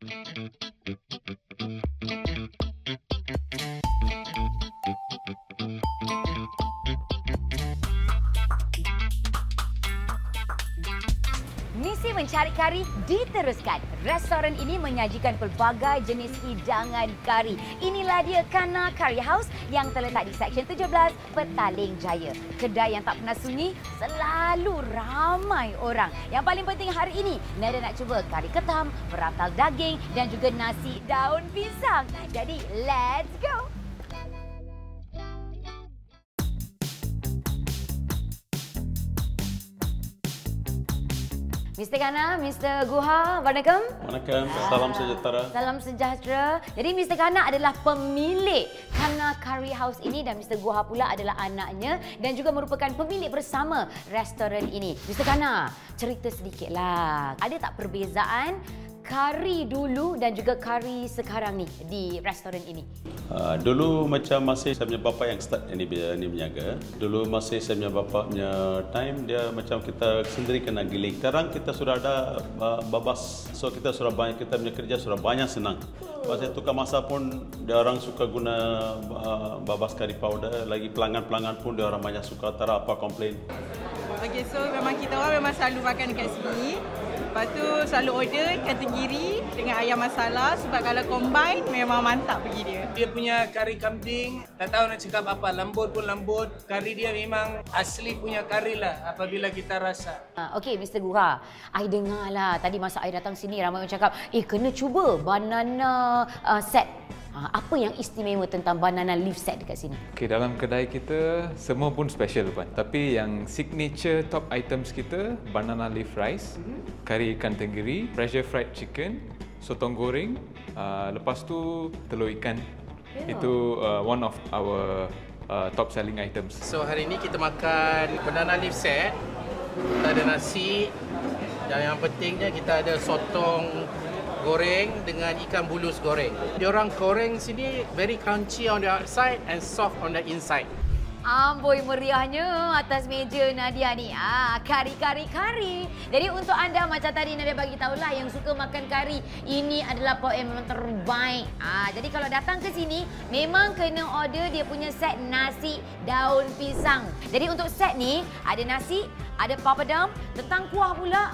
Misi mencari kari diteruskan. Restoran ini menyajikan pelbagai jenis hidangan kari. Inilah dia Kana Curry House yang terletak di Seksyen 17, Petaling Jaya. Kedai yang tak pernah sunyi, selalu ramai orang. Yang paling penting hari ini, Nada nak cuba kari ketam, peratal daging dan juga nasi daun pisang. Jadi, let's go! Mr. Kana, Mr. Guha, Waalaikum. Waalaikum, salam sejahtera. Salam sejahtera. Jadi Mr. Kana adalah pemilik Kana Curry House ini dan Mr. Guha pula adalah anaknya dan juga merupakan pemilik bersama restoran ini. Mr. Kana, cerita sedikitlah. Ada tak perbezaan kari dulu dan juga kari sekarang ni di restoran ini? Dulu macam masih saya punya bapa yang start ini menjaga. Dulu masih saya punya bapa punya time, dia macam kita sendiri kena giling. Sekarang kita sudah ada babas, so kita sudah banyak, kita punya kerja sudah banyak senang. Masa tukar masa pun dia orang suka guna babas curry powder. Lagi pelanggan-pelanggan pun dia orang banyak suka, tak ada apa komplain. Okay, so memang kita orang memang selalu makan dekat sini. Lepas tu selalu order ikan tenggiri dengan ayam masala sebab kalau combine memang mantap pergi dia. Dia punya kari kambing, tak tahu nak cakap apa, lembut pun lembut. Kari dia memang asli punya kari lah apabila kita rasa. Okey, Mr. Guha, I dengar lah tadi masa I datang sini ramai orang cakap, kena cuba banana set. Apa yang istimewa tentang banana leaf set dekat sini? Okay, dalam kedai kita semua pun special Puan. Tapi yang signature top items kita, banana leaf rice, kari ikan tenggiri, pressure fried chicken, sotong goreng, lepas tu telur ikan. Itu one of our top selling items. So hari ini kita makan banana leaf set. Kita ada nasi dan yang pentingnya kita ada sotong goreng dengan ikan bulus goreng. Diorang goreng sini very crunchy on the outside and soft on the inside. Amboi meriahnya atas meja Nadia ni. Kari. Jadi untuk anda macam tadi Nadia bagi tahulah yang suka makan kari, ini adalah pok yang memang terbaik. Jadi kalau datang ke sini memang kena order dia punya set nasi daun pisang. Jadi untuk set ni ada nasi, ada papadam, tentang kuah pula.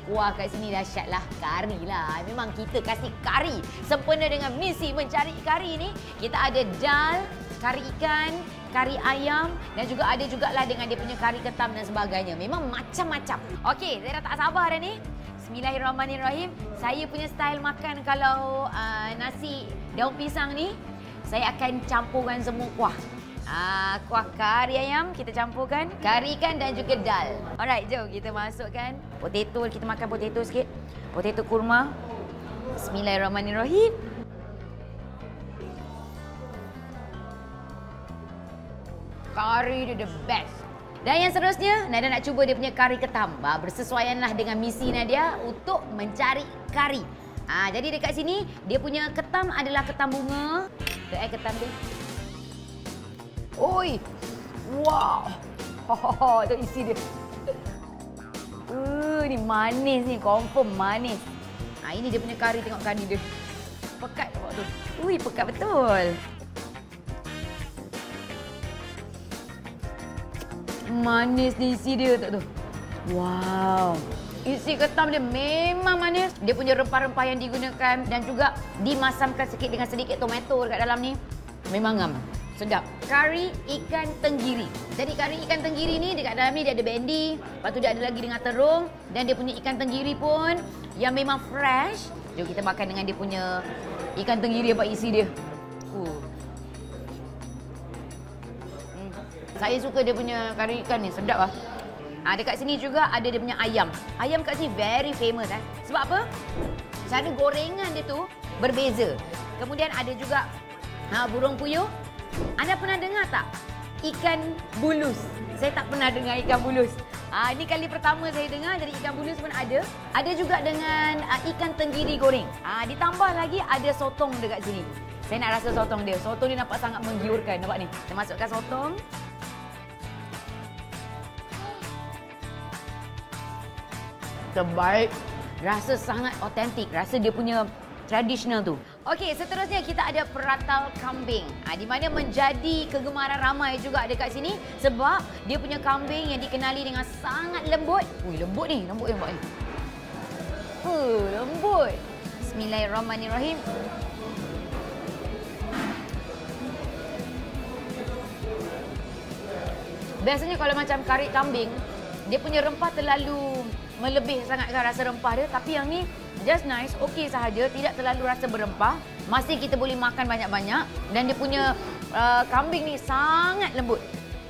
Kuah kat sini dahsyat lah. Kari lah. Memang kita kasih kari. Sempena dengan misi mencari kari ni, kita ada dal, kari ikan, kari ayam dan juga ada jugalah dengan dia punya kari ketam dan sebagainya. Memang macam-macam. Okey, saya dah tak sabar dah ni. Bismillahirrahmanirrahim. Saya punya style makan kalau nasi daun pisang ni, saya akan campurkan semua kuah. Kuah kari ayam kita campurkan, kari ikan dan juga dal. Alright, jom kita masukkan potato. Kita makan potato sikit. Potato kurma. Bismillahirrahmanirrahim. Kari dia the best. Dan yang seterusnya, Nadia nak cuba dia punya kari ketam. Bersesuaianlah dengan misi Nadia untuk mencari kari. Jadi dekat sini, dia punya ketam adalah ketam bunga. Ketam dia. Oi. Wow. Tu isi dia. Ni manis ni, confirm manis. Ini dia punya kari, tengok kari dia. Pekat tu. Pekat betul. Manis ni isi dia tu. Wow. Isi ketam dia memang manis. Dia punya rempah-rempah yang digunakan dan juga dimasamkan sikit dengan sedikit tomato dekat dalam ni. Memang ngam. Sedap. Kari ikan tenggiri. Jadi kari ikan tenggiri ni dekat dalam ni dia ada bendi. Lepas tu dia ada lagi dengan terung. Dan dia punya ikan tenggiri pun yang memang fresh. Jom kita makan dengan dia punya ikan tenggiri apa isi dia. Saya suka dia punya kari ikan ni. Sedap lah. Dekat sini juga ada dia punya ayam. Ayam kat sini very famous. Sebab apa? Cara gorengan dia tu berbeza. Kemudian ada juga burung puyuh. Anda pernah dengar tak ikan bulus? Saya tak pernah dengar ikan bulus. Ini kali pertama saya dengar, jadi ikan bulus pun ada. Ada juga dengan ikan tenggiri goreng. Ditambah lagi ada sotong dekat sini. Saya nak rasa sotong dia. Sotong dia nampak sangat menggiurkan. Nampak ni? Kita masukkan sotong. Terbaik. rasa sangat otentik, rasa dia punya tradisional tu. Okey, seterusnya kita ada peratal kambing. Di mana menjadi kegemaran ramai juga dekat sini sebab dia punya kambing yang dikenali dengan sangat lembut. Lembut ni. Lembut. Bismillahirrahmanirrahim. Biasanya kalau macam kari kambing, dia punya rempah terlalu melebih sangatkan rasa rempah dia. Tapi yang ni just nice, okey sahaja, tidak terlalu rasa berempah. Masih kita boleh makan banyak-banyak dan dia punya kambing ni sangat lembut.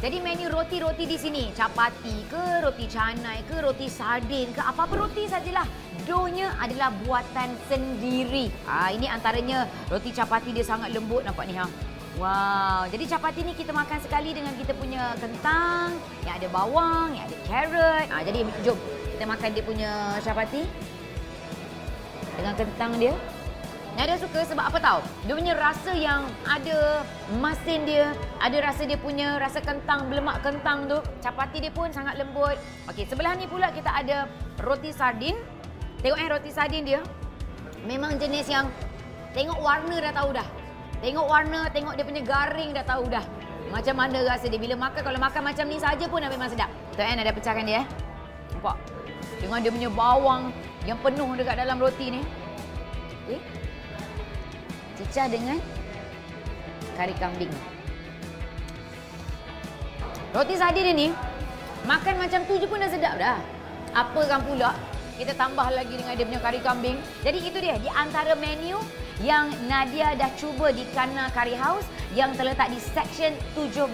Jadi menu roti-roti di sini, capati ke, roti canai ke, roti sardin ke, apa-apa roti sajalah. Doughnya adalah buatan sendiri. Ini antaranya roti capati dia sangat lembut, nampak ni ha. Wow, jadi capati ni kita makan sekali dengan kita punya kentang, yang ada bawang, yang ada carrot. Jadi jom kita makan dia punya capati dengan kentang dia. Nadia suka sebab apa tahu? Dia punya rasa yang ada masin dia, ada rasa dia punya rasa kentang, berlemak kentang tu. Capati dia pun sangat lembut. Okey, sebelah ni pula kita ada roti sardin. Tengok roti sardin dia. Memang jenis yang tengok warna dah tahu dah. Tengok warna, tengok dia punya garing dah tahu dah. Macam mana rasa dia bila makan. Kalau makan macam ni saja pun memang sedap. Tengok ada pecahkan dia. Nampak? Dengan dia punya bawang yang penuh dekat dalam roti ni. Okey. Cecah dengan kari kambing. Roti sardin ni makan macam tu je pun dah sedap dah. Apakan pula kita tambah lagi dengan dia punya kari kambing. Jadi itu dia di antara menu yang Nadia dah cuba di Kana Curry House yang terletak di Section 17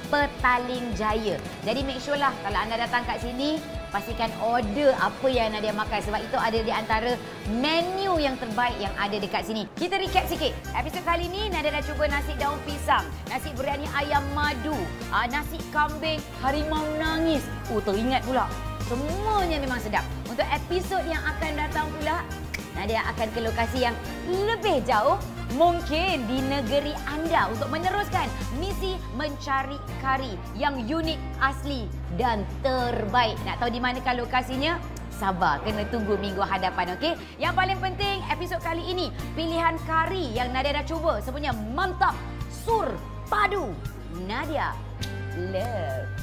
Petaling Jaya. Jadi make sure lah kalau anda datang kat sini, pastikan order apa yang Nadia makan sebab itu ada di antara menu yang terbaik yang ada dekat sini. Kita recap sikit. Episod kali ni Nadia dah cuba nasi daun pisang, nasi biryani ayam madu, nasi kambing harimau nangis. Teringat pula. Semuanya memang sedap. Untuk episod yang akan datang pula, Nadia akan ke lokasi yang lebih jauh, mungkin di negeri anda untuk meneruskan misi mencari kari yang unik, asli dan terbaik. Nak tahu di manakah lokasinya? Sabar, kena tunggu minggu hadapan, okey? Yang paling penting, episod kali ini, pilihan kari yang Nadia dah cuba semuanya mantap, sur, padu. Nadia love.